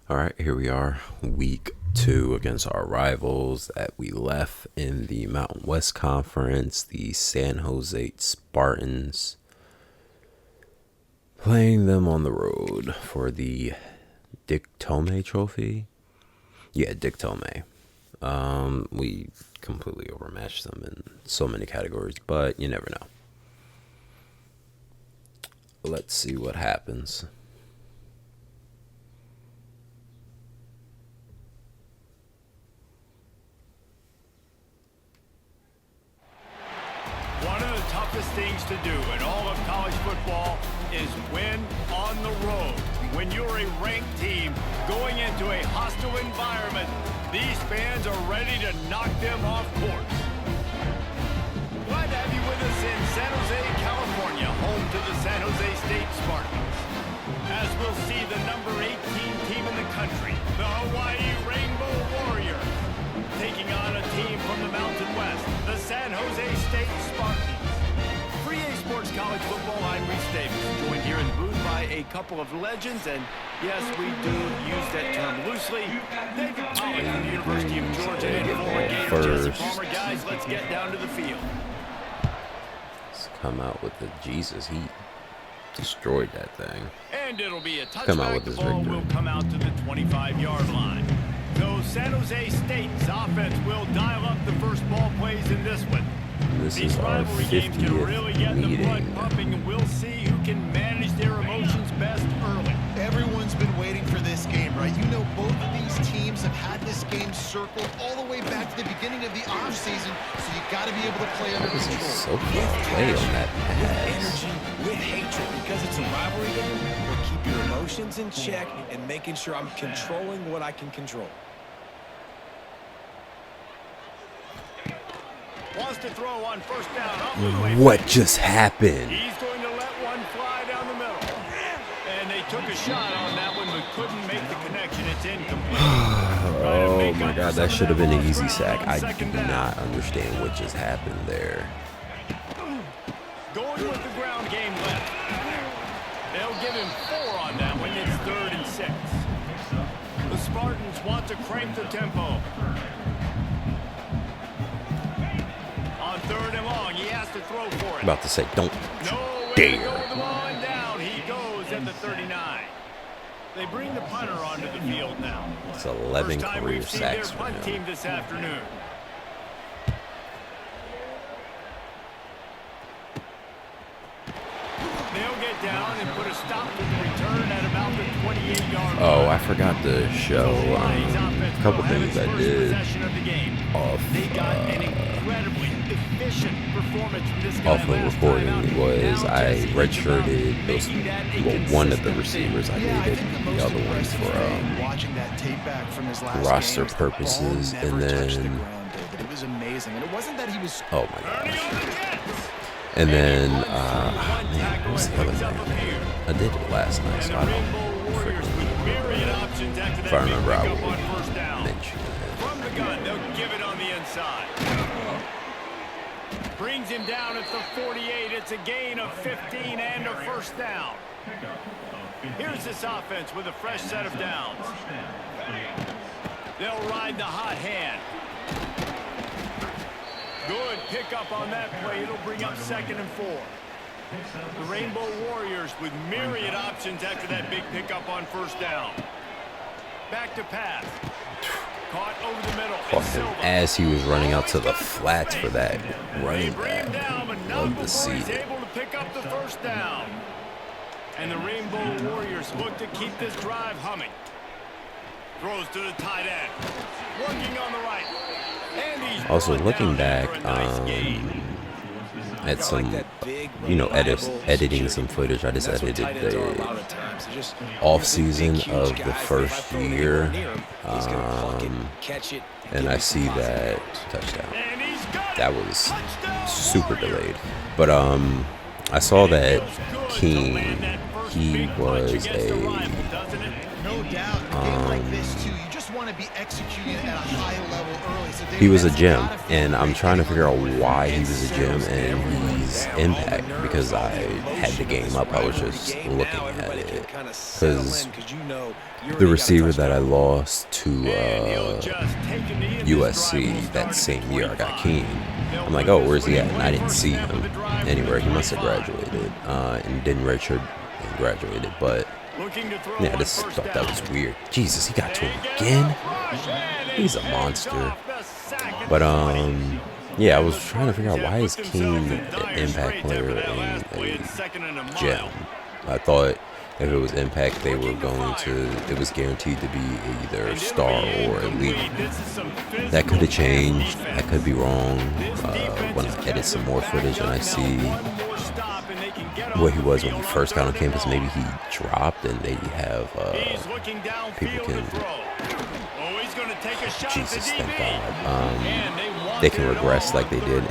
All right, here we are, week 2 against our rivals that we left in the Mountain West Conference, the San Jose Spartans, playing them on the road for the Dick Tomei Trophy. Yeah, Dick Tomei. We completely overmatched them in so many categories, but you never know. Let's see what happens. One of the toughest things to do in all of college football is win on the road. When you're a ranked team going into a hostile environment, these fans are ready to knock them off course. Glad to have you with us in San Jose, California, home to the San Jose State Spartans. As we'll see the number 18 team in the country, the Hawai'i Rainbow Warriors, taking on a team from the Mountain West, the San Jose State Spartans. For EA Sports College Football, I'm Reese Davis, joined here in the booth by a couple of legends, and yes, we do use that term loosely. David Pollock from the University of Georgia and former Gator Jesse Palmer. Guys, let's get down to the field. Let's come out with the Jesus. He destroyed that thing. And it'll be a touchback. Come out with the this ball victory. will come out to the 25-yard line. So San Jose State's offense will dial up the first ball plays in this one. This These is our rivalry games can 50th really get the blood meeting. pumping, and we'll see who can manage their emotions best early. Everyone's been waiting for this game, right? You know, both of these teams have had this game circled all the way back to the beginning of the offseason, so you got to be able to play under This is control. so far play on that With pass. energy, with hatred, because it's a rivalry game. We'll keep your emotions in check and making sure I'm controlling what I can control. Wants to throw on first down. Off the way. What just happened? He's going to let one fly down the middle. And they took a shot on that one, but couldn't make the connection. It's incomplete. Oh my God, that should have been an easy sack. I do not understand what just happened there. Going with the ground game left. They'll give him 4 on that one. It's 3rd and 6. The Spartans want to crank the tempo. On 3rd and long, he has to throw for it. About to say, don't No way dare. to go with the ball and down. He goes at the 39. They bring the punter onto the field now. It's 11 First time career we've seen sacks their for punt team him. this afternoon. They'll get down and put a stop to the return at about the 28-yard line. Oh, I forgot to show a couple things I did off They got an incredibly efficient performance from this guy off of last recording time out. was Now I Jesse redshirted those, making that a well, one of the consistent receivers. I Yeah, I needed think the the most other one impressive for thing, watching that tape back from his last roster game, is the ball purposes, never and touched the then ground, David. It was amazing, and it wasn't that he was. oh my gosh. And then man, what was the other thing? I did it last night, so I don't freaking if I remember I will mention it. From the gun, they'll give it on the inside. Brings him down at the 48. It's a gain of 15 and a first down. Here's this offense with a fresh set of downs. They'll ride the hot hand. Good pickup on that play. It'll bring up 2nd and 4. The Rainbow Warriors with myriad options after that big pickup on first down. Back to pass. Caught over the middle. It's Silva. As he was running out to the flats for that running They bring him back. down, but not Love to before see he's it. able to pick up the first down. And the Rainbow Warriors look to keep this drive humming. Throws to the tight end. Working on the right. And he's Also, brought looking down back after a nice gain. at some, editing some footage, I just edited the off season of the first year, and I see that touchdown. And he's got it. That was Touchdown, super Warriors. delayed, but I saw that King, he was a No doubt. In a game like this, too, you just want to be executing at a high level early. So He was a gym, and I'm trying to figure out why he was a gym and he's Impact, because I had the game up. I was just looking at it because the receiver that I lost to USC that same year, I got Keen. I'm like, oh, where's he at? And I didn't see him anywhere. He must have graduated and didn't redshirt and graduated. But yeah, I just thought that was weird. Jesus, he got to him again. He's a monster. But yeah, I was trying to figure out why is Keen an Impact player in a gym. I thought if it was Impact, they were going to, it was guaranteed to be either star or elite. That could have changed. I could be wrong. When I edit some more footage and I see what he was when he first got on campus, maybe he dropped and they have people can. Jesus, thank God. They can regress like they did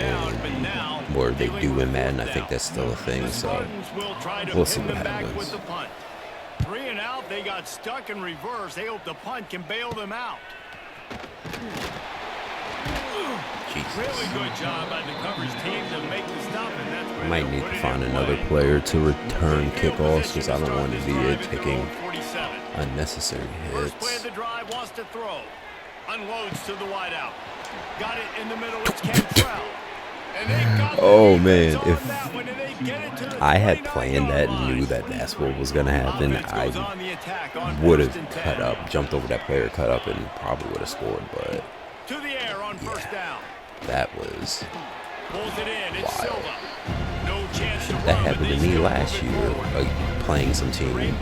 or they do in Madden. I think that's still a thing. So we'll see what happens. 3 and out, they got stuck in reverse. They hope the punt can bail them out. Jesus. Really good job by the coverage team to make the stop, and that's where Might need to find another player to return kickoffs because I don't want to be taking unnecessary hits. First play of the drive wants to throw. Unloads to the wideout. Got it in the middle. It's Cantrell. Oh man, if I had planned that and knew that that's what was gonna happen, I would have cut up, jumped over that player, cut up, and probably would have scored. But yeah, that was wild. That happened to me last year, like playing some team.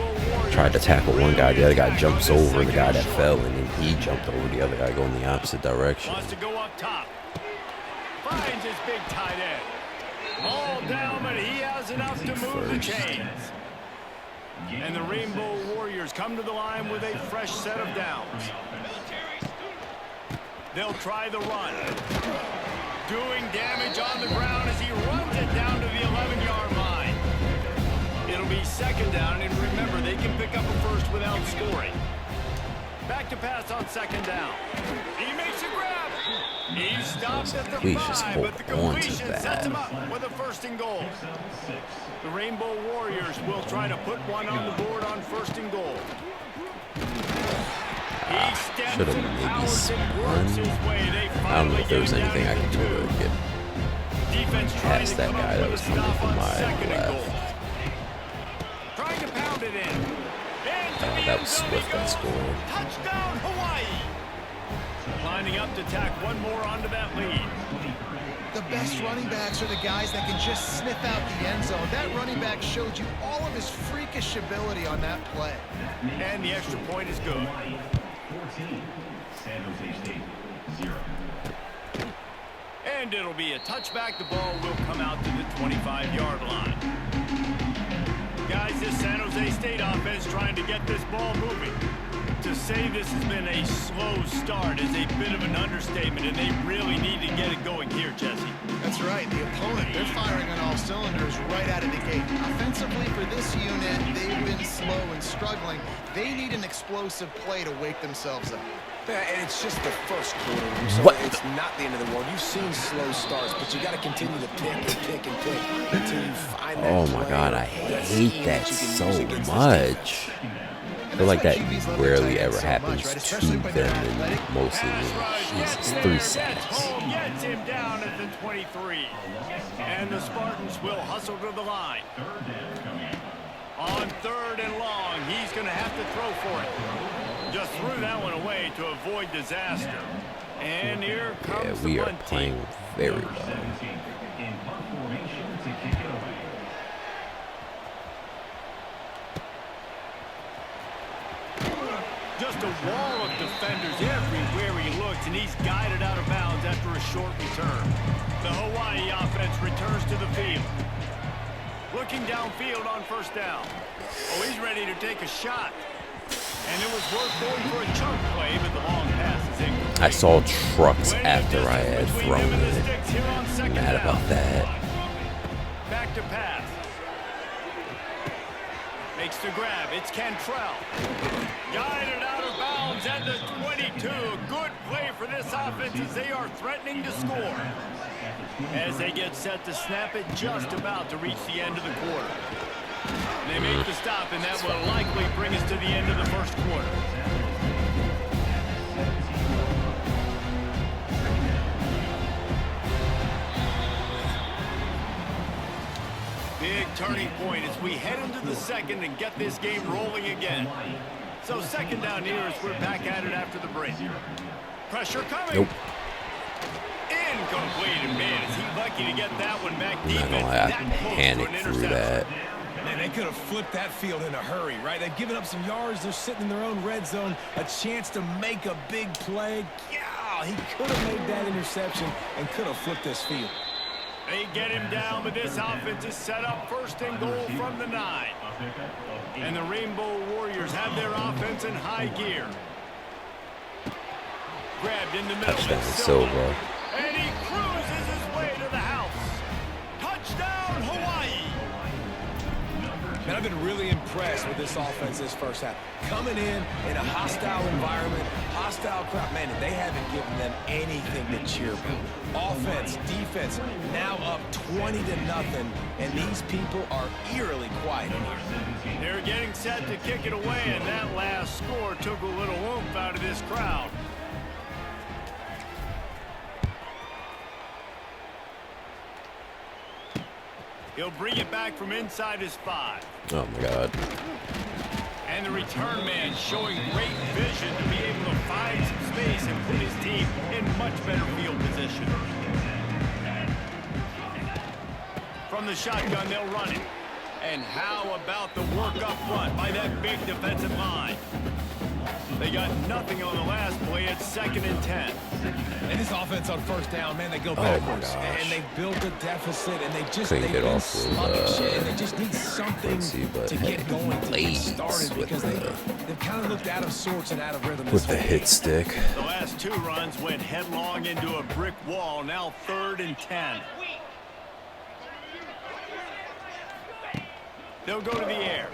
Tried to tackle one guy, the other guy jumps over the guy that fell, and then he jumped over the other guy going the opposite direction. Wants to go up top. Finds his big tight end. All down, but he has enough to move the chains. And the Rainbow Warriors come to the line with a fresh set of downs. They'll try the run. Doing damage on the ground as he runs it down to the 11-yard line. It'll be second down, and remember, they can pick up a first without scoring. Back to pass on second down. He makes a grab. He stops at the 5, but the completion sets him up with a first and goal. The Rainbow Warriors will try to put one on the board on first and goal. Should have maybe spun. I don't know if there was anything I could do to get past that guy that was coming from my left. Trying to pound it in. That was Swift that scored. Touchdown, Hawaii. Lining up to tack one more onto that lead. The best running backs are the guys that can just sniff out the end zone. That running back showed you all of his freakish ability on that play. And the extra point is good. 14, San Jose State, 0. And it'll be a touchback. The ball will come out to the 25-yard line. Guys, this San Jose State offense trying to get this ball moving. To say this has been a slow start is a bit of an understatement, and they really need to get it going here, Jesse. That's right. The opponent, they're firing on all cylinders right out of the gate. Offensively, for this unit, they've been slow and struggling. They need an explosive play to wake themselves up. Yeah, and it's just the first quarter, so it's not the end of the world. You've seen slow starts, but you got to continue to pick and pick and pick until you find that Oh my God, I hate that so much. I feel like that rarely ever happens to them, and mostly Jesus, 3 sacks. Gets him down at the 23, and the Spartans will hustle to the line. On 3rd and long, he's going to have to throw for it. Just threw that one away to avoid disaster. And here comes we the are punt playing team. very well. In punt formation to kick it away. Just a wall of defenders everywhere he looks, and he's guided out of bounds after a short return. The Hawaii offense returns to the field. Looking downfield on first down. Oh, he's ready to take a shot. And it was worth going for a chunk play, but the long pass is incomplete. I saw trucks after I had thrown it. I'm mad about that. Back to pass. Makes the grab. It's Cantrell. Got offense as they are threatening to score. As they get set to snap it, just about to reach the end of the quarter. They make the stop, and that will likely bring us to the end of the first quarter. Big turning point as we head into the second and get this game rolling again. So second down here as we're back at it after the break. Pressure coming. Nope. Incomplete. And man, is he lucky to get that one back. I'm not gonna lie, I panicked through that. Man, they could have flipped that field in a hurry, right? They've given up some yards. They're sitting in their own red zone. A chance to make a big play. Yeah, he could have made that interception and could have flipped this field. They get him down, but this offense is set up first and goal from the 9. And the Rainbow Warriors have their offense in high gear. Grabbed in the middle. Touchdown Silva. And he cruises his way to the house. Touchdown, Hawaii. Man, I've been really impressed with this offense this first half. Coming in a hostile environment, hostile crowd. Man, they haven't given them anything to cheer about. Offense, defense, now up 20-0, and these people are eerily quiet in here. They're getting set to kick it away, and that last score took a little oomph out of this crowd. He'll bring it back from inside his 5. Oh my God. And the return man showing great vision to be able to find some space and put his team in much better field position. From the shotgun, they'll run it. And how about the work up front by that big defensive line? They got nothing on the last play. It's 2nd and 10. And this offense on first down, man, they go Oh, backwards. my gosh. And they build a deficit, and they just Couldn't get off sluggish, and they just need something to get going, to get started, because they've kind of looked out of sorts and out of rhythm. With the hit stick. The last 2 runs went headlong into a brick wall. Now 3rd and 10. They'll go to the air.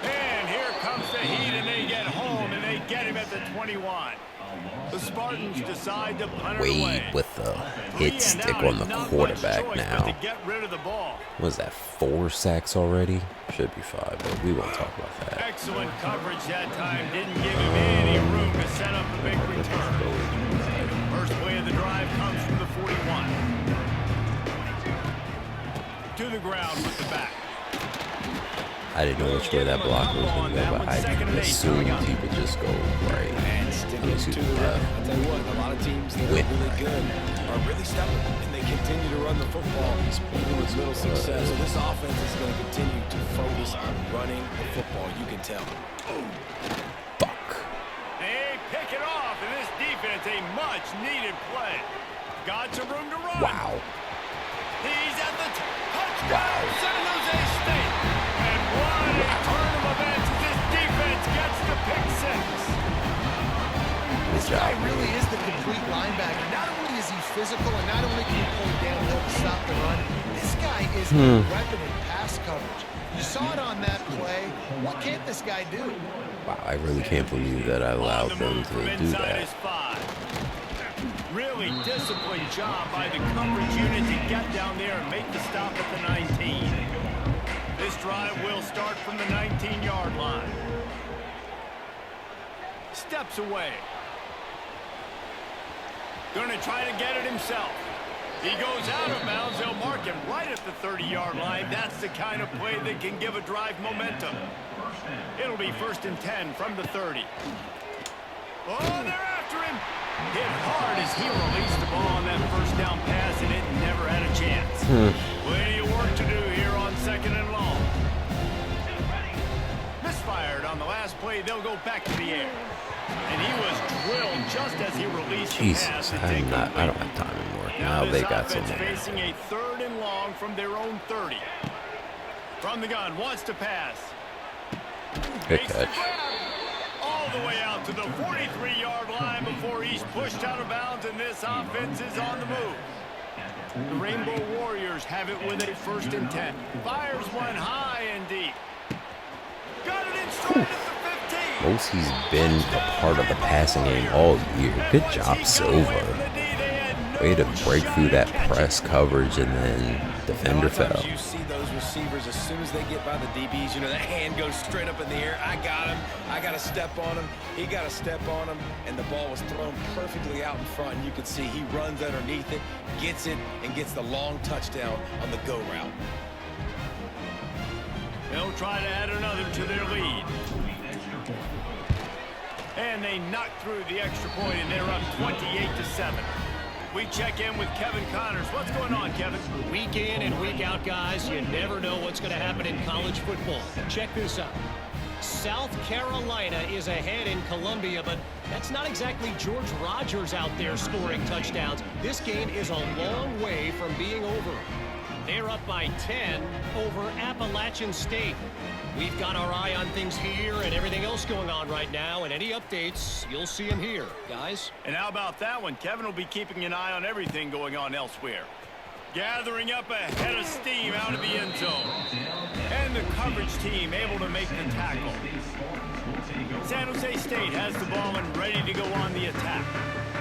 And here comes the heat, and they get home, and they get him at the 21. The Spartans decide to punt it away. Wade with the hit stick on the quarterback now. To get rid of the ball. Was that 4 sacks already? Should be 5, but we won't talk about that. Excellent coverage that time. Didn't give him any room to set up a big return. First play of the drive comes from the 41. To the ground with the back. I didn't know which way that block was going to go, but I assumed he would just go right. And sticking to it. I'll tell you what, a lot of teams that are really good are really stubborn, and they continue to run the football even with little success. So this offense is going to continue to focus on running the football. You can tell. Fuck. They pick it off, and this defense, a much-needed play. Got some room to run. Wow. He's at the touchdown, San Jose State. And what a turn of events as this defense gets the pick 6. This guy really is the complete linebacker. Not only is he physical, and not only can he pull downhill to stop the run, this guy is a weapon in pass coverage. You saw it on that play. What can't this guy do? Wow, I really can't believe that I allowed them to do that. Really disciplined job by the coverage unit to get down there and make the stop at the 19. This drive will start from the 19-yard line. Steps away. Going to try to get it himself. He goes out of bounds. They'll mark him right at the 30-yard line. That's the kind of play that can give a drive momentum. It'll be 1st and 10 from the 30. Oh, they're after him. Hit hard as he released the ball on that first down pass, and it never had a chance. Plenty of work to do here on 2nd and long. Misfired on the last play. They'll go back to the air. And he was drilled just as he released the pass. Jesus, I don't have time anymore. Now they got some. Facing a 3rd and long from their own 30. From the gun, wants to pass. Good catch. All the way out to the 43-yard line before he's pushed out of bounds, and this offense is on the move. The Rainbow Warriors have it with a 1st and 10. Fires one high and deep. Got it in stride at the 15. Most he's been a part of the passing game all year. Good job, Silver. Way to break through that press coverage, and then defender fell. You see those receivers as soon as they get by the DBs, you know, that hand goes straight up in the air. I got him. I got to step on him. He got to step on him, and the ball was thrown perfectly out in front. And you can see he runs underneath it, gets it, and gets the long touchdown on the go route. They'll try to add another to their lead. And they knock through the extra point, and they're up 28-7. We check in with Kevin Connors. What's going on, Kevin? Week in and week out, guys, you never know what's going to happen in college football. Check this out. South Carolina is ahead in Columbia, but that's not exactly George Rogers out there scoring touchdowns. This game is a long way from being over. They're up by 10 over Appalachian State. We've got our eye on things here and everything else going on right now, and any updates, you'll see them here, guys. And how about that one? Kevin will be keeping an eye on everything going on elsewhere. Gathering up a head of steam out of the end zone. And the coverage team able to make the tackle. San Jose State has the ball and ready to go on the attack.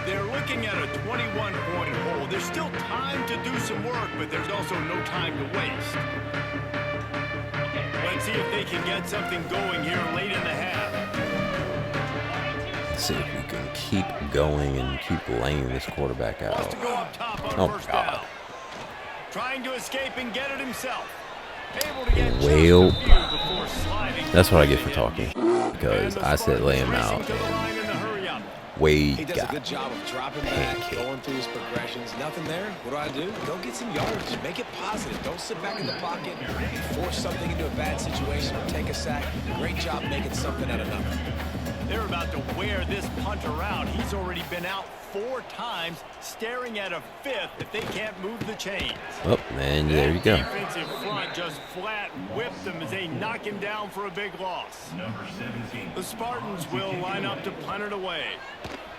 They're looking at a 21-point hole. There's still time to do some work, but there's also no time to waste. Let's see if they can get something going here late in the half. Let's see if we can keep going and keep laying this quarterback out. Wants to go up top on first down. Trying to escape and get it himself. Able to get Well, just a few before sliding. that's what I get for talking. Because I said lay him out, and Wade He does a good job of dropping back, going through his progressions. Nothing there. What do? Go get some yards. Make it positive. Don't sit back in the pocket and force something into a bad situation or take a sack. Great job making something out of nothing. They're about to wear this punter out. He's already been out 4 times, staring at a 5th if they can't move the chains. Oh, man, there you go. Defensive front just flat whipped them as they knock him down for a big loss. The Spartans will line up to punt it away.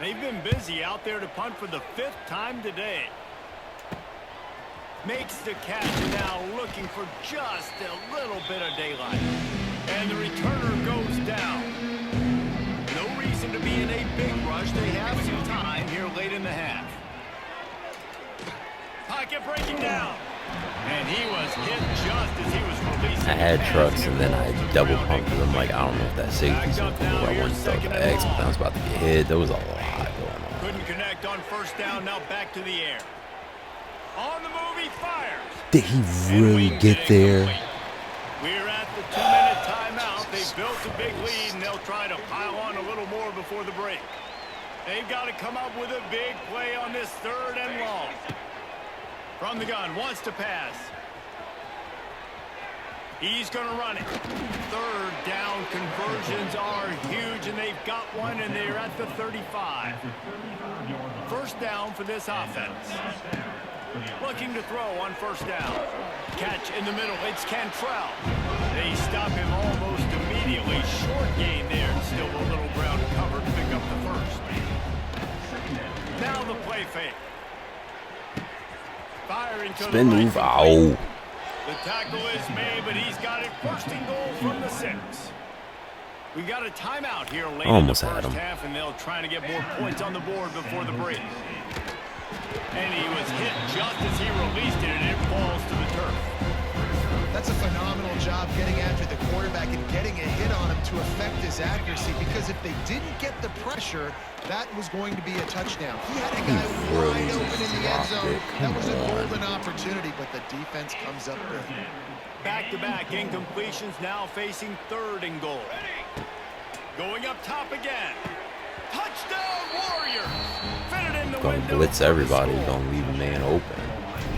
They've been busy out there to punt for the 5th time today. Makes the catch, now looking for just a little bit of daylight. And the returner goes down. No reason to be in a big rush. They have some time here late in the half. Pocket breaking down. And he was hit just as he was releasing. I had trucks, and then I double pumped them. Like, I don't know if that safety's going to come over. I wanted to throw the X, but I was about to get hit. There was a lot going on. Couldn't connect on first down. Now back to the air. On the move, he fires. Did he really get there? We're at the 2-minute timeout. They've built a big lead, and they'll try to pile on a little more before the break. They've got to come up with a big play on this 3rd and long. From the gun, wants to pass. He's going to run it. 3rd down conversions are huge, and they've got one, and they're at the 35. First down for this offense. Looking to throw on first down. Catch in the middle. It's Cantrell. They stop him almost immediately. Short gain there. Still a little ground covered. Pick up the first. Now the play fake. Firing to Spin the right. move. Ow. The tackle is made, but he's got it. First and goal from the 6. We got a timeout here late Almost in the had first him. half, and they'll try to get more points on the board before the break. And he was hit just as he released it, and it falls to the turf. That's a phenomenal job getting after the quarterback and getting a hit on him to affect his accuracy, because if they didn't get the pressure, that was going to be a touchdown. He had a guy wide open in the end zone. That was a golden opportunity, but the defense comes up with it. Back-to-back incompletions, now facing 3rd and goal. Going up top again. Touchdown Warriors! Fitted in the Gonna window. blitz everybody. Gonna leave a man open.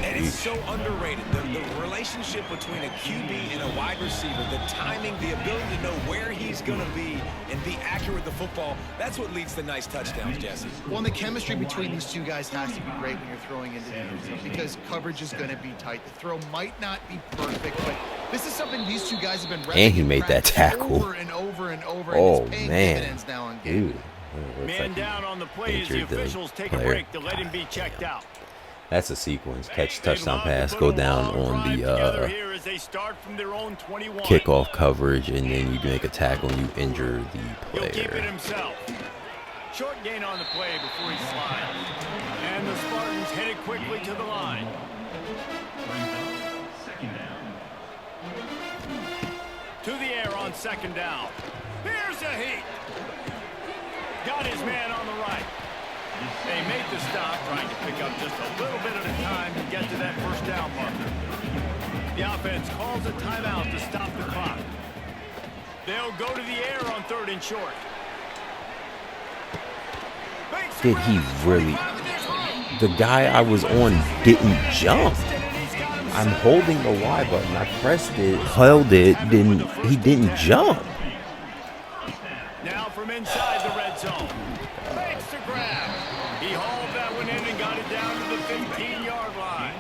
And it's so underrated. The relationship between a QB and a wide receiver, the timing, the ability to know where he's going to be and be accurate with the football, that's what leads to nice touchdowns, Jesse. Well, and the chemistry between these two guys has to be great when you're throwing into the end zone, because coverage is going to be tight. The throw might not be perfect, but this is something these two guys have been repping And he in made that practice tackle. over and over and over. Oh, and it's paying man. dividends now on game. Dude. Looks Man like he down on the play as the injured the officials take a player. break to let him be checked out. That's a sequence. Catch, touchdown pass, go down on the kickoff coverage, and then you make a tackle and you injure the player. Short gain on the play before he slides. And the Spartans headed quickly to the line. Second down. To the air on second down. Here's a heat. Got his man on the right. They make the stop, trying to pick up just a little bit at a time to get to that first down marker. The offense calls a timeout to stop the clock. They'll go to the air on 3rd and short. Did he really? The guy I was on didn't jump. I'm holding the Y button. I pressed it, held it, he didn't jump. Now from inside the red zone. Makes the grab. He hauled that one in and got it down to the 15-yard line.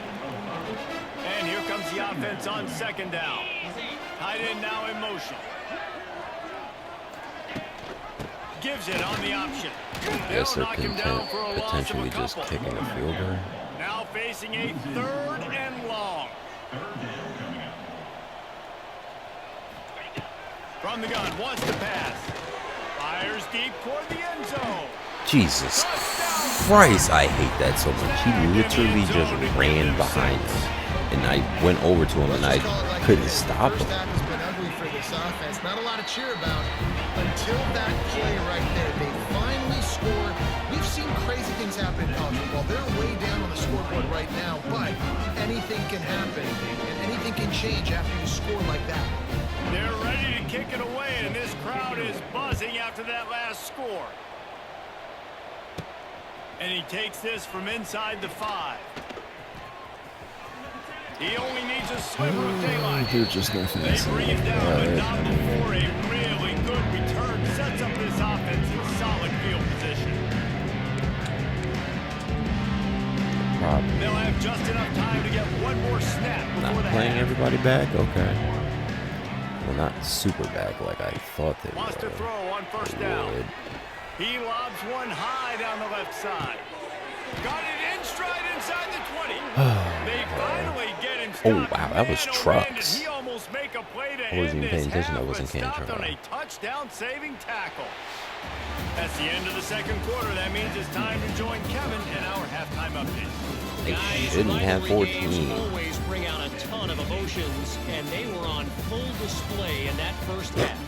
And here comes the offense on second down. Tight end now in motion. Gives it on the option. Guess they're potentially just kicking a field goal. Now facing a 3rd and long. From the gun, wants to pass. Fires deep toward the end zone. Jesus Christ, I hate that so much. He literally just ran behind him, and I went over to him, and I couldn't stop him. Not a lot to cheer about until that play right there. They finally score. We've seen crazy things happen in college football. They're way down on the scoreboard right now, but anything can happen, and anything can change after you score like that. They're ready to kick it away, and this crowd is buzzing after that last score. And he takes this from inside the 5. He only needs a sliver of daylight. They're just not They breathe down, but not before a really good return sets up this offense in solid field position. They'll have just enough time to get one more snap before not the playing half. everybody back? Okay. Well, not super back like I thought they Wants to would. throw on first down. He lobs one high down the left side. Got it in stride inside the 20. They finally get him stopped. Oh, wow, that was trucks. He almost make a play to I wasn't even end paying this attention. I half, wasn't but paying stopped on attention. a touchdown-saving tackle. That's the end of the second quarter. That means it's time to join Kevin in our halftime update. They Guys, shouldn't have rivalry games 14. always bring out a ton of emotions, and they were on full display in that first half.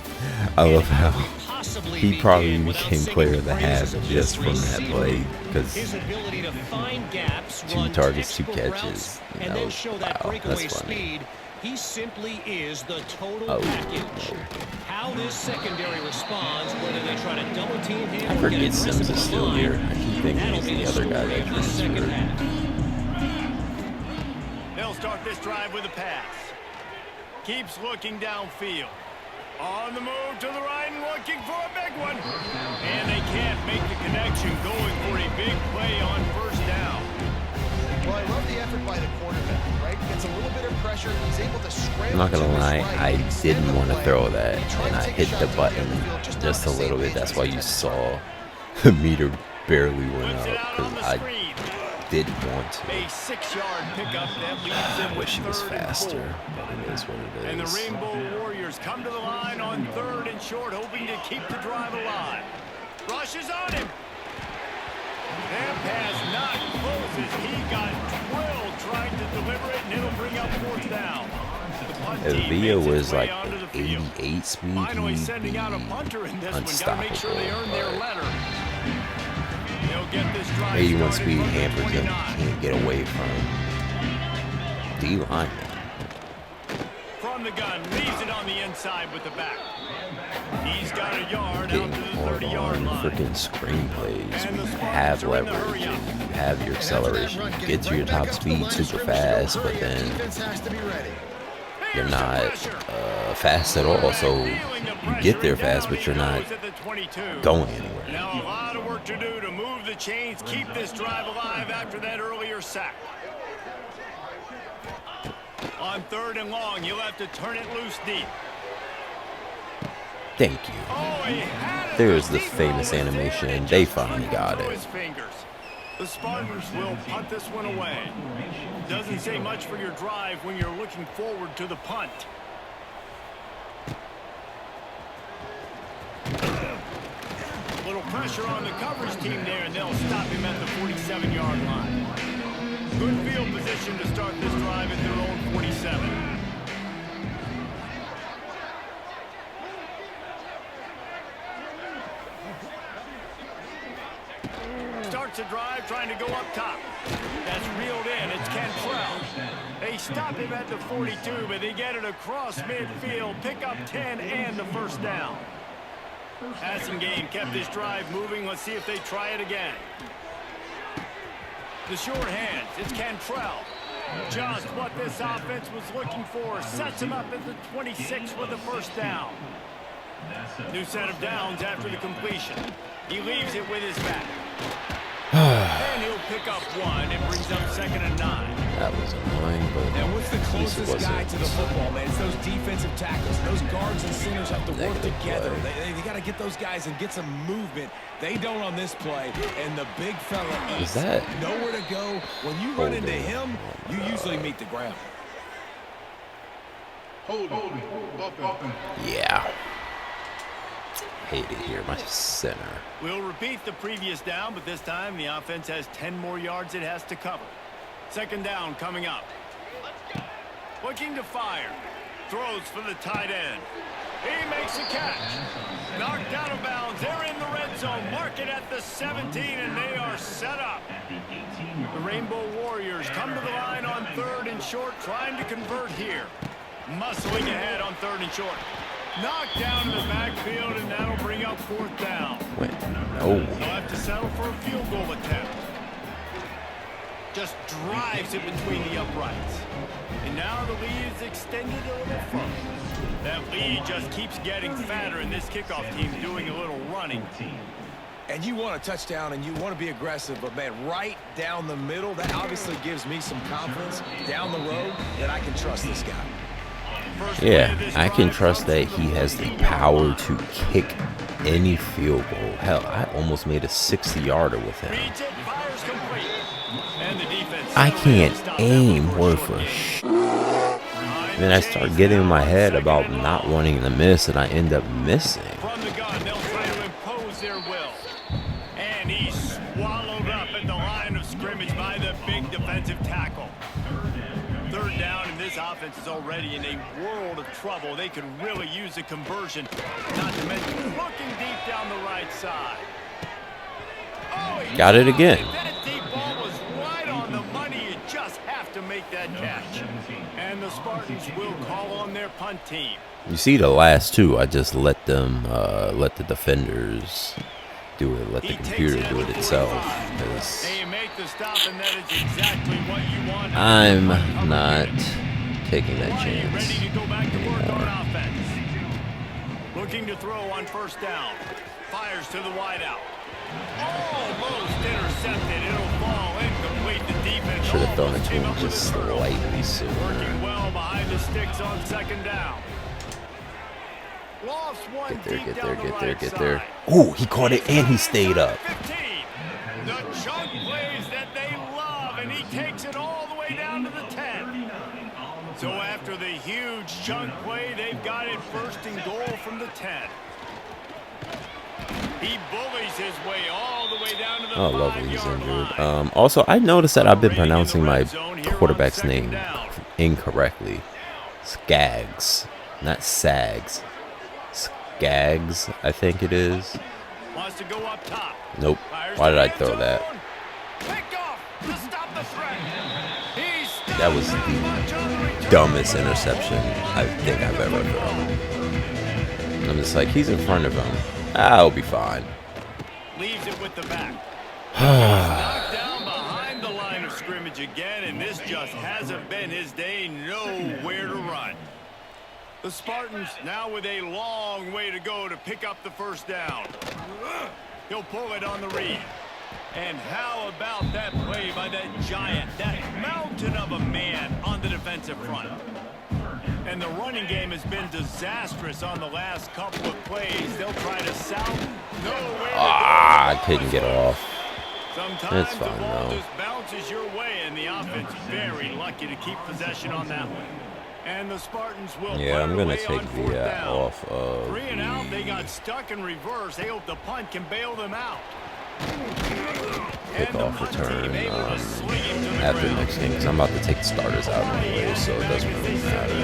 I love how Possibly he probably begin without became singing player of the praises half of just this from that receiver. play because His ability to find gaps, 2 run targets, 2 textbook catches. routes, And and that then was, show that wow, breakaway that's funny. speed. He simply is the total Oh, package. no. How this secondary responds, whether they try to double team him I or get forget aggressive Sims at is the still line, here. I keep thinking that'll he's be the the other guy story that of the second transferred. half. They'll start this drive with a pass. Keeps looking downfield. On the move to the right and looking for a big one. And they can't make the connection, going for a big play on first down. Well, I love the effort by the quarterback, right? Gets a little bit of pressure. He's able to scramble. I'm not gonna to his lie, right, I extend didn't the want to play, throw that, try and to I take a hit shot the down button the field, just just a not on the little same bit. That's page why as you the saw the meter barely went Puts it up out on because the I screen. didn't want to. A 6-yard pickup that leaves him I with wish he was 3rd and 4. faster, but it is what it And the is. Rainbow Warriors come to the line on 3rd and short, hoping to keep the drive alive. Rushes on him. That pass not closes. He got drilled trying to deliver it, and it'll bring up 4th down. The punt If team Via makes its was way like onto the field. 88 speed, Finally he'd sending be out a punter in this one. Got to unstoppable. make sure they earn their But letter. They'll get this drive 81 started speed from the hampers him. 29. Can't get away from D-line. From the gun, leaves it on the inside with the back. He's got a yard out Getting to the hard 30-yard on line. freaking screenplays. And the You Spartans have are in the leverage, hurry up. and you have your acceleration. You get to your top speed super fast, but then you're not fast at all. So you get there fast, but you're not going anywhere. Now a lot of work to do to move the chains, keep this drive alive after that earlier sack. On 3rd and long, you'll have to turn it loose deep. Thank you. Oh, he had it. There's the Deep famous ball was animation, in, and it they just finally slipped got through it. his fingers. The Spartans will punt this one away. Doesn't say much for your drive when you're looking forward to the punt. Little pressure on the coverage team there, and they'll stop him at the 47-yard line. Good field position to start this drive at their own 47. Starts a drive trying to go up top. That's reeled in. It's Cantrell. They stop him at the 42, but they get it across midfield. Pick up 10 and the first down. Passing game kept this drive moving. Let's see if they try it again. The short hands. It's Cantrell. Just what this offense was looking for. Sets him up at the 26 with the first down. New set of downs after the completion. He leaves it with his back. And he'll pick up one and brings up 2nd and 9. That was annoying, but And what's the at least it closest guy wasn't to the football, man? It's those defensive tackles. Those guards and centers have to work Negative together. play. They got to get those guys and get some movement. They don't on this play. And the big fella Is that nowhere to go. When you run into holding? him, you usually meet the ground. Yeah. Hate it here, my center. We'll repeat the previous down, but this time the offense has 10 more yards it has to cover. 2nd down coming up. Looking to fire. Throws for the tight end. He makes a catch. Knocked out of bounds. They're in the red zone. Mark it at the 17, and they are set up. The Rainbow Warriors come to the line on 3rd and short, trying to convert here. Muscling ahead on 3rd and short. Knocked down in the backfield, and that'll bring up 4th down. Wait, no. They'll have to settle for a field goal attempt. Just drives it between the uprights. And now the lead is extended a little further. That lead just keeps getting fatter, and this kickoff team doing a little running. And you want a touchdown, and you want to be aggressive, but, man, right down the middle, that obviously gives me some confidence down the road that I can trust this guy. Yeah, I can trust that he has the power to kick any field goal. Hell, I almost made a 60-yarder with him. I can't aim worth a sh**. Then I start getting in my head about not wanting to miss, and I end up missing. From the gun, they'll try to impose their will. And he's swallowed up at the line of scrimmage by the big defensive tackle. 3rd down, and this offense is already in a world of trouble. They could really use a conversion, not to mention looking deep down the right side. Oh, Got it again. That deep ball was right on the money. You just have to make that catch. And the Spartans will call on their punt team. You see the last two, I just let them, let the defenders do it, let the computer do it itself. They make the stop, and that is exactly what you want. I'm not taking that chance. Ready to go back to work on offense. Looking to throw on 1st down. Fires to the wideout. Almost intercepted. It'll fall incomplete. The defense Should have thrown it to came him up with just the throw. slightly sooner. Working well behind the sticks on 2nd down. Lost one Get down the right there. side. Oh, he caught it and he stayed up. 15. The chunk plays that they love, and he takes it all the way down to the 10. So after the huge chunk play, they've got it 1st and goal from the 10. He bullies his way all the way down to the 5-yard Oh, lovely, he's injured. line. Also, I noticed that I've been pronouncing my quarterback's name incorrectly. Skaggs, not Sags. Skaggs, I think it is. Wants to go up top. Nope. Fires Why to did I the end throw zone. that? Pick off to stop the threat. He's That was stopped much on the the return. dumbest interception I think I've ever thrown. I'm just like, he's in front of him. I'll be fine. Leaves it with the back. Knocked down behind the line of scrimmage again, and this just hasn't been his day. Nowhere to run. The Spartans now with a long way to go to pick up the 1st down. He'll pull it on the read. And how about that play by that giant, that mountain of a man on the defensive front? And the running game has been disastrous on the last couple of plays. They'll try to sound nowhere. I couldn't get off. Sometimes It's fine, the ball though. just bounces your way, and the offense is very lucky to keep possession on that one. And the Spartans will Yeah, I'm fire gonna away take on fourth the down. off of 3 and out, they the got stuck in reverse. They hope the punt can bail them out. kickoff return after the next game, because I'm about to take the starters out anyway, so it doesn't really matter.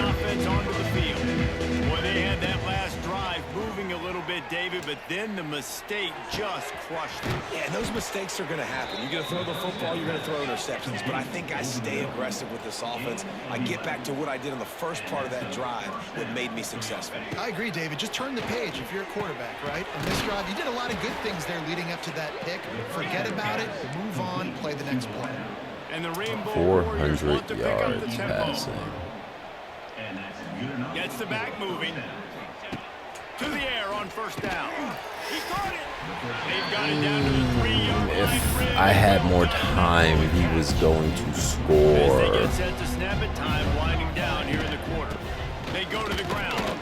Boy, they had that last drive moving a little bit, David, but then the mistake just crushed them. Yeah, and those mistakes are going to happen. You're going to throw the football, you're going to throw interceptions. But I think I stay aggressive with this offense. I get back to what I did on the first part of that drive that made me successful. I agree, David. Just turn the page if you're a quarterback, right? On this drive, you did a lot of good things there leading up to that pick. Forget about it, move on, play the next play. And the Rainbow 400 yards passing. And that's good enough. Gets the back moving. To the air on first down. He got it. They've got it down to the 3-yard line. If I had more time, he was going to As they score. get set to snap it, time winding down here in the quarter. They go to the ground.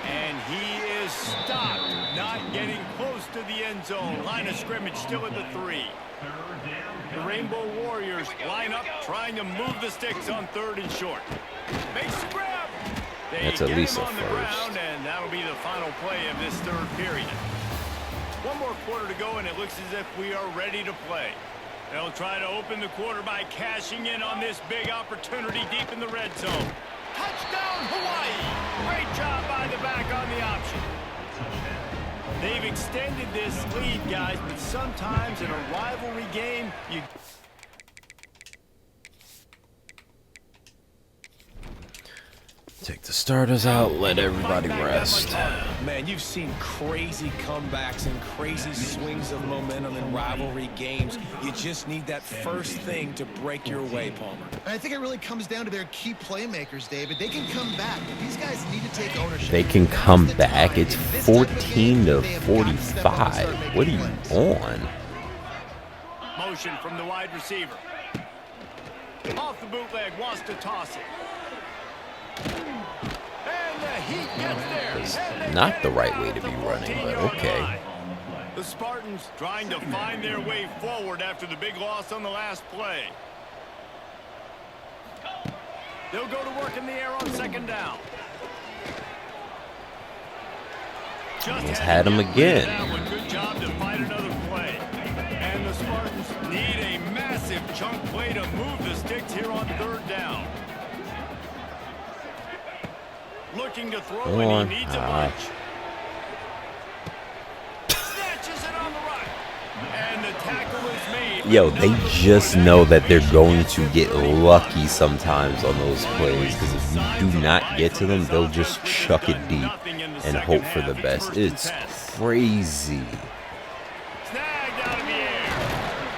And he is stopped. Not getting close to the end zone. Line of scrimmage still at the 3. The Rainbow Warriors line up, trying to move the sticks on 3rd and short. Makes the grab. They That's at get least him a on the first. ground, and that'll be the final play of this 3rd period. One more quarter to go, and it looks as if we are ready to play. They'll try to open the quarter by cashing in on this big opportunity deep in the red zone. Touchdown, Hawaii! Great job by the back on the option. They've extended this lead, guys, but sometimes in a rivalry game, you... Take the starters out, let everybody rest. Man, you've seen crazy comebacks and crazy swings of momentum in rivalry games. You just need that first thing to break your way, Palmer. And I think it really comes down to their key playmakers, David. They can come back, but these guys need to take ownership. They can come Now's the back. time. It's In this type of 14 game, to they have got to step up and start 45. making What are you plays. on? Motion from the wide receiver. Off the bootleg, wants to toss it. And the heat gets there. It's And they not get the it right down way to at the be running, but 14-yard okay. line. The Spartans trying to find their way forward after the big loss on the last play. They'll go to work in the air on 2nd down. Just had him again. That one. Good job to fight another play. And the Spartans need a massive chunk play to move the sticks here on 3rd down. Looking to throw Come and on. he needs a bunch. Snatches it on the right. And the tackle is made. Yo, they just know that they're going to get lucky sometimes on those plays, because if you do not get to them, they'll just chuck it deep and hope for the best. It's crazy. Snagged out of the air.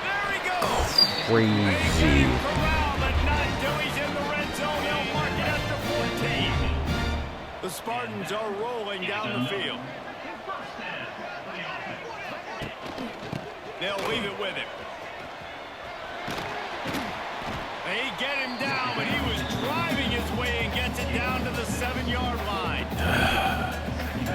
There he goes. Crazy. Corral, but not till he's in the red zone. They'll mark it up to 14. The Spartans are rolling down the field. They'll leave it with him. They get him down, but he was driving his way and gets it down to the 7-yard line.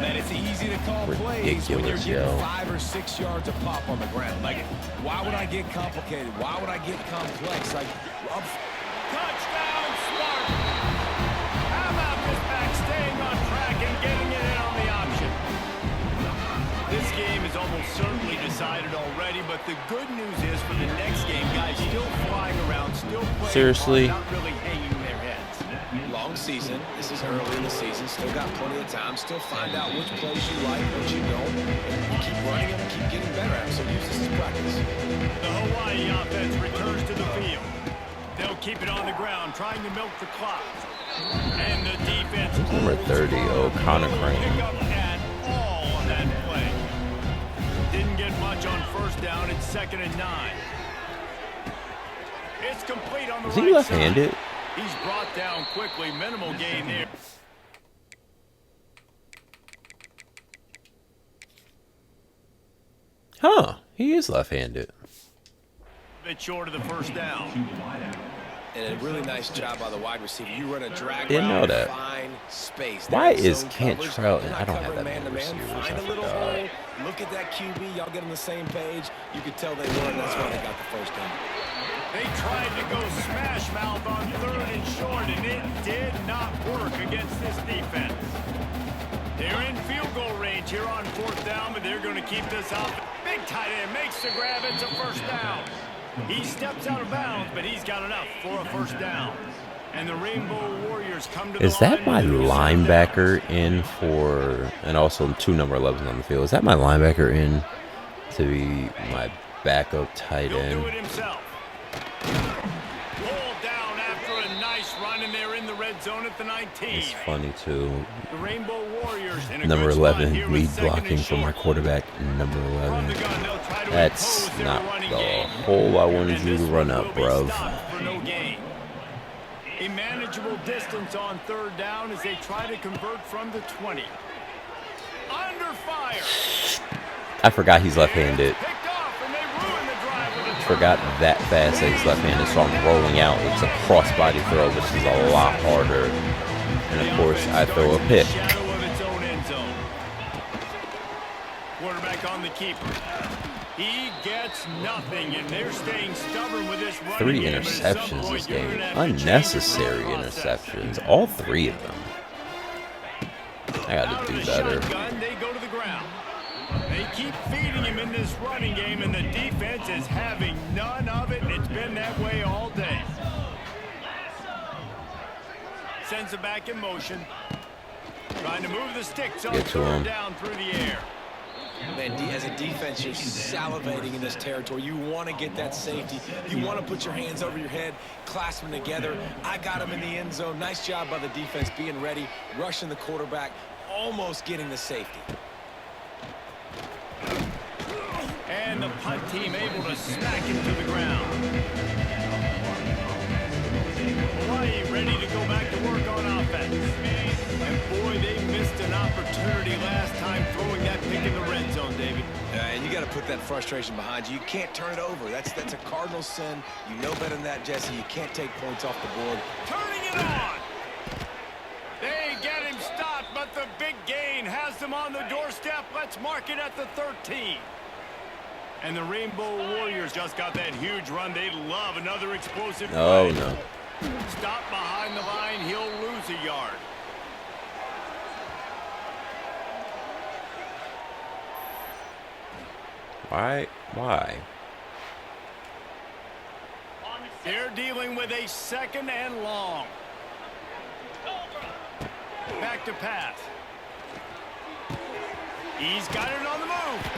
Man, it's easy to call plays when you're Ridiculous, getting yo. 5 or 6 yards of pop on the ground. Like, why would I get complicated? Why would I get complex? Like, Touchdown, Spartans! How about this back staying on track and getting it in on the option? This game is almost certainly decided already, but the good news is for the next game, guys still flying around, still playing Seriously? hard, not really hanging their heads. long season. This is early in the season. Still got plenty of time. Still find out which plays you like, which you don't. And keep running them and keep getting better at them. So use this as practice. The Hawaii offense returns to the field. They'll keep it on the ground, trying to milk the clock. And the defense... Number 30, O'Connor Crane. Pick up at all on that play. Didn't get much on first down. It's 2nd and 9. It's complete on the Is right he left-handed? side. He's brought down quickly. Minimal gain there. Huh, he is left-handed. Bit short of the first down. And a really nice job by the wide receiver. You run a drag Didn't know route, that. find space. Why They're in is zone Kent coverage. Trout? They're I not don't have covering that many man-to-man. receivers. Find I a little forgot. hole, Look at that QB. Y'all get on the same page. You could tell they were, and that's why they got the first down. They tried to go smash mouth on 3rd and short, and it did not work against this defense. They're in field goal range here on 4th down, but they're going to keep this up. Big tight end makes the grab. It's a first down. He steps out of bounds, but he's got enough for a first down. And the Rainbow Warriors come to the line. Is that my linebacker in for, and also 2 number 11s on the field? Is that my linebacker in to be my backup tight end? He'll do it himself. Pulled down after a nice run, and they're in the red zone at the 19. It's funny too. The Rainbow Warriors in a Number good spot 11 here with lead 2nd blocking and for my short. quarterback. Number From 11. the gun, they'll try to That's impose their not running the game. hole I wanted And you to this run one up, will be bruv. stopped for no gain. A manageable distance on 3rd down as they try to convert from the 20. Under fire. I forgot he's left-handed. Picked off, and they ruin the drive with a Forgot that fast that he's left-handed, so I'm rolling out. It's a cross-body throw, which is a lot harder. And of course, I throw a pick. Shadow of its own end zone. Quarterback on the keeper. He gets nothing, and they're staying stubborn with this running 3 game, but at some interceptions point, this you're game. gonna have to change your Unnecessary thought process. interceptions. All 3 of them. I Out gotta of do the better. shotgun, they go to the ground. They keep feeding him in this running game, and the defense is having none of it, and it's been that way all day. Sends it back in motion. Trying to move the sticks on Get to him. 3rd down through the air. Man, as a defense, you're salivating in this territory. You want to get that safety. You want to put your hands over your head, clasp them together. I got him in the end zone. Nice job by the defense being ready, rushing the quarterback, almost getting the safety. And the punt team able to smack him to the ground. Hawaii ready to go back to work on offense. And boy, they missed an opportunity last time throwing that pick in the red zone, David. And you got to put that frustration behind you. You can't turn it over. That's a cardinal sin. You know better than that, Jesse. You can't take points off the board. Turning it on. They get him stopped, but the big gain has them on the doorstep. Let's mark it at the 13. And the Rainbow Warriors just got that huge run. They love another explosive Oh, play. no. Stop behind the line. He'll lose a yard. Why? They're dealing with a 2nd and long. Back to pass. He's got it on the move.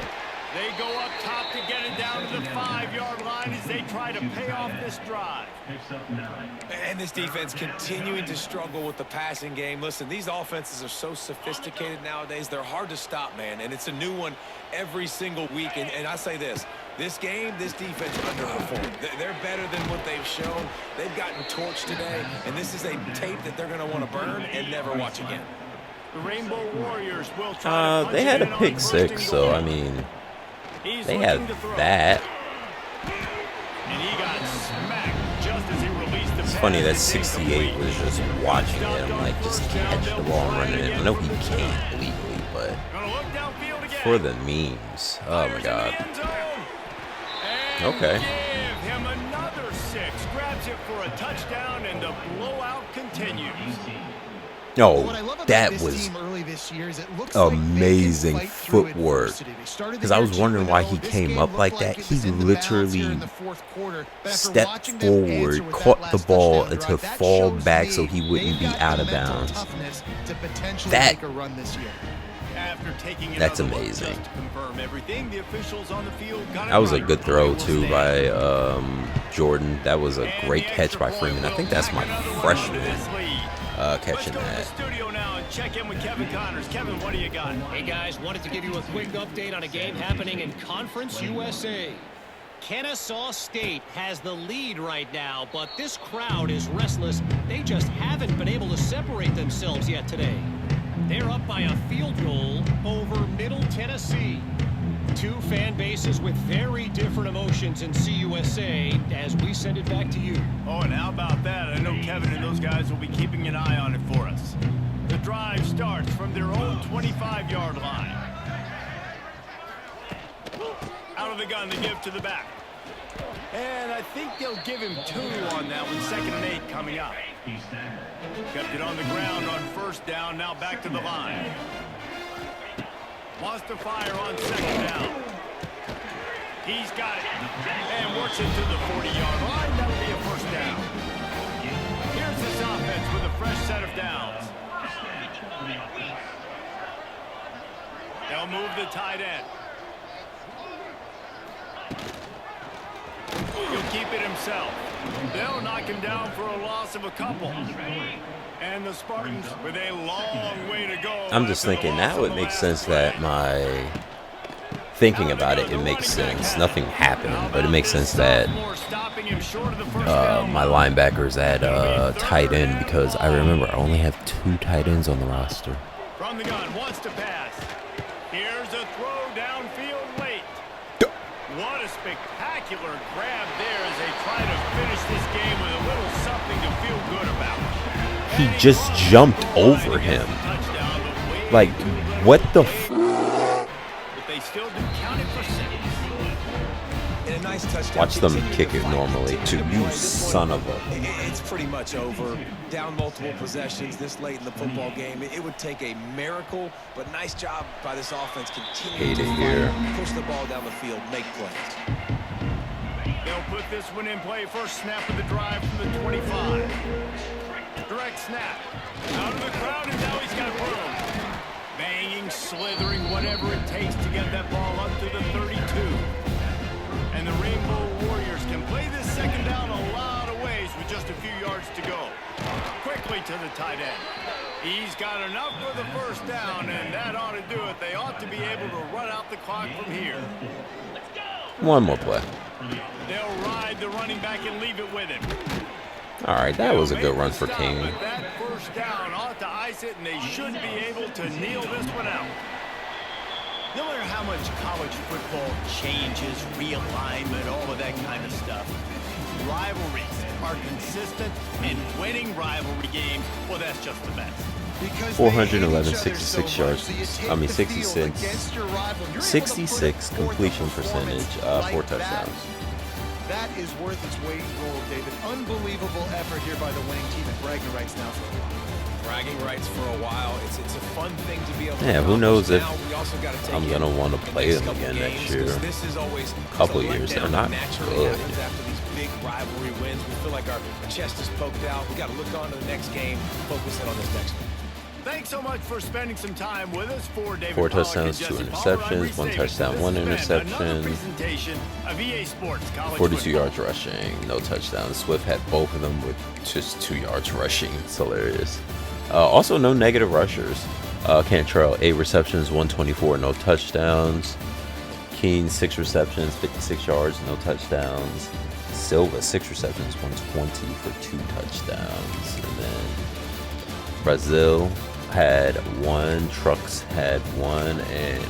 They go up top to get it down to the 5-yard line as they try to pay off this drive. And this defense continuing to struggle with the passing game. Listen, these offenses are so sophisticated nowadays. They're hard to stop, man. And it's a new one every single week. And I say this game, this defense underperformed. They're better than what they've shown. They've gotten torched today. And this is a tape that they're going to want to burn and never watch again. The Rainbow Warriors will try to They punch had it in a on pick 1st six, and so goal. I mean, He's they looking had to throw. that. And he got smacked just as he released the It's pass. funny that It's 68 incomplete. was just watching it. I'm like, just catch the ball and run it in. I know he can't legally, but Gonna look downfield again. for the memes. Oh my Fires in god. the end zone. And Okay. give him another 6. Grabs it for a touchdown, and the blowout continues. No, What I love about that this was team early this year is it looks amazing like they can fight through footwork. adversity. They started the Because I year was wondering why he 2-0. This came game up looked like that. it He was in the balance here literally in the fourth quarter. But after stepped watching them answer forward, with caught that the last ball touchdown to drive, that fall shows back me so he wouldn't they've be got out the of mental bounds. toughness to potentially That- make a run this year. After taking That's another look amazing. just to confirm everything, the officials on the field got it That was a right. good throw Will too stand. by Jordan. That was a And great the catch extra by point Freeman. I will think that's tack my another one freshman onto this lead. catching Let's go to the that. studio now and check in with Kevin Connors. Kevin, what do you got? Hey guys, wanted to give you a quick update on a game happening in Conference USA. Kennesaw State has the lead right now, but this crowd is restless. They just haven't been able to separate themselves yet today. They're up by a field goal over Middle Tennessee. Two fan bases with very different emotions in CUSA as we send it back to you. Oh, and how about that? I know Kevin and those guys will be keeping an eye on it for us. The drive starts from their own 25-yard line. Out of the gun to give to the back. And I think they'll give him 2 on that one. 2nd and 8 coming up. Kept it on the ground on 1st down. Now back to the line. Wants to fire on 2nd down. He's got it. And works it to the 40-yard line. That'll be a 1st down. Here's this offense with a fresh set of downs. They'll move the tight end. He'll keep it himself. They'll knock him down for a loss of a couple. And the Spartans with a long way to go. I'm just thinking now it makes sense that thinking about it, it makes sense. Nothing happened, but it makes sense that my linebackers at tight end, because I remember I only have 2 tight ends on the roster. From the gun, wants to pass. Here's a throw downfield late. What a spectacular grab there as they try to finish this game with a little something to feel good about. He just jumped over him. Like, what the They still do count it for 6. And a nice touchdown. Watch them kick it normally. To you son of a... It's pretty much over. Down multiple possessions this late in the football game. It would take a miracle, but nice job by this offense. Continue to fight, push the ball down the field, make plays. They'll put this one in play. First snap of the drive from the 25. Direct snap. Out of the crowd, and now he's got room. Banging, slithering, whatever it takes to get that ball up to the 32. And the Rainbow Warriors can play this 2nd down a lot of ways with just a few yards to go. Quickly to the tight end. He's got enough for the 1st down, and that ought to do it. They ought to be able to run out the clock from here. One more play. They'll ride the running back and leave it with him. All right, that was a good run for King. That 1st down ought to ice it, and they should be able to kneel this one out. No matter how much college football changes, realignment, all of that kind of stuff, rivalries are consistent, and winning rivalry games, well, that's just the best. 411, 66 yards. I mean, 66 completion percentage, 4 touchdowns. That is worth its weight in gold, David. Unbelievable effort here by the winning team, and bragging rights now for a while. Bragging rights for a while. It's a fun thing to be able to who knows if I'm going to want to play them again next year. This is always a couple years. They're not good. After these big rivalry wins, we feel like our chest is poked out. We got to look on to the next game, focus in on this next one. Thanks so much for spending some time with us. For David 4 Pollack touchdowns, and 2 Jesse interceptions, Pollard, 1 touchdown, 1 interception, presentation of EA Sports College 42 Football. yards rushing, no touchdowns. Swift had both of them with just 2 yards rushing. It's hilarious. Also, no negative rushers. Cantrell, 8 receptions, 124, no touchdowns. Keene, 6 receptions, 56 yards, no touchdowns. Silva, 6 receptions, 120 for 2 touchdowns. And then Brazil had 1, Trucks had 1, and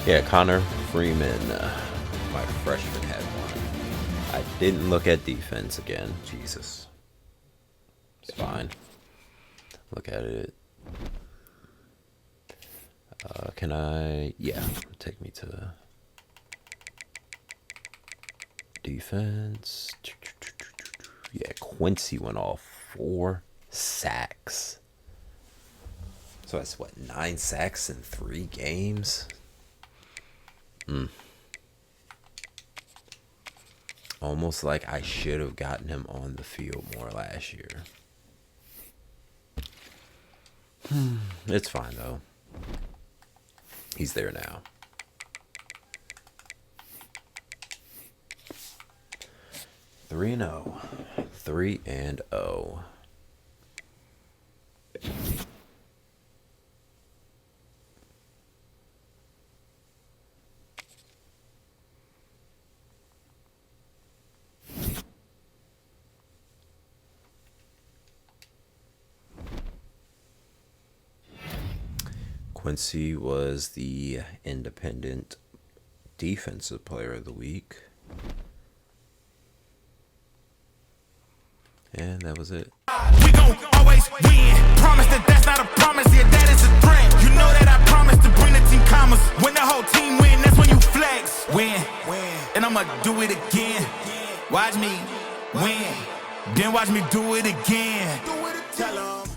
yeah, Connor Freeman, my freshman, had 1. I didn't look at defense again. Jesus. It's fine. Look at it. Can I? Yeah, take me to defense. Yeah, Quincy went off 4 sacks. So that's what, 9 sacks in 3 games? Almost like I should have gotten him on the field more last year. It's fine though. He's there now. 3-0. 3-0. Quincy was the independent defensive player of the week. And that was it. We gon' always win. Promise that that's not a promise, yeah, that is a threat. You know that I promise to bring the team commas. When the whole team win, that's when you flex. Win. I'ma do it again. Watch me win, then watch me do it again. Tell 'em.